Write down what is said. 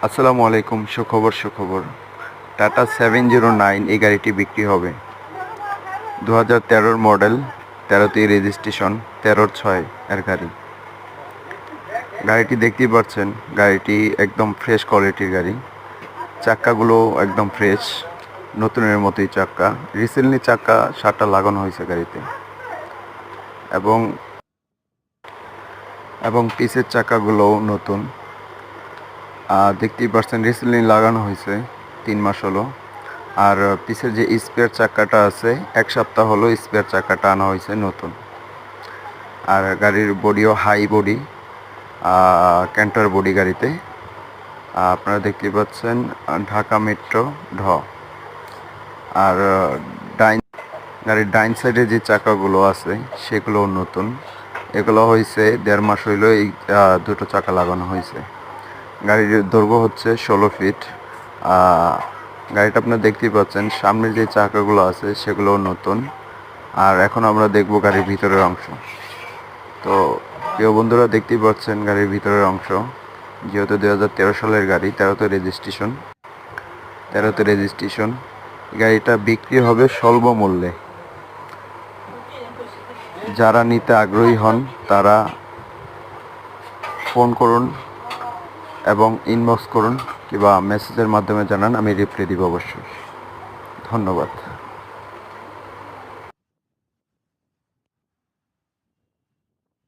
আসসালামু আলাইকুম। সুখবর টাটা 709 এই গাড়িটি বিক্রি হবে। 2013 মডেল, 13তে রেজিস্ট্রেশন, 13/6 এর গাড়ি। গাড়িটি দেখতেই পাচ্ছেন, গাড়িটি একদম ফ্রেশ কোয়ালিটির গাড়ি। চাক্কাগুলো একদম ফ্রেশ, নতুনের মতোই চাক্কা। রিসেন্টলি চাক্কা 7টা লাগানো হয়েছে গাড়িতে, এবং এবং পিসের চাকাগুলোও নতুন। দেখতেই পাচ্ছেন রিসেন্টলি লাগানো হয়েছে, 3 মাস হলো। আর পিছের যে স্পেয়ার চাকাটা আছে, 1 সপ্তাহ হলো স্পেয়ার চাকাটা আনা হয়েছে নতুন। আর গাড়ির বডিও হাই বডি, ক্যান্টার বডি গাড়িতে। আপনারা দেখতেই পাচ্ছেন ঢাকা মেট্রো ঢ। আর গাড়ির ডাইন সাইডে যে চাকাগুলো আছে সেগুলো নতুন। এগুলো হয়েছে 1.5 মাস হইল এই দুটো চাকা লাগানো হয়েছে। গাড়ির দৈর্ঘ্য হচ্ছে 16 ফিট। গাড়িটা আপনারা দেখতেই পাচ্ছেন, সামনের যে চাকাগুলো আছে সেগুলো নতুন। আর এখন আমরা দেখব গাড়ির ভিতরের অংশ। তো প্রিয় বন্ধুরা, দেখতেই পাচ্ছেন গাড়ির ভিতরের অংশ। যেহেতু 2013 সালের গাড়ি, 13তে রেজিস্ট্রেশন, গাড়িটা বিক্রি হবে স্বল্প মূল্যে। যারা নিতে আগ্রহী হন তারা ফোন করুন এবং ইনবক্স করুন, কিংবা মেসেজের মাধ্যমে জানান, আমি রিপ্লাই দিব অবশ্যই। ধন্যবাদ।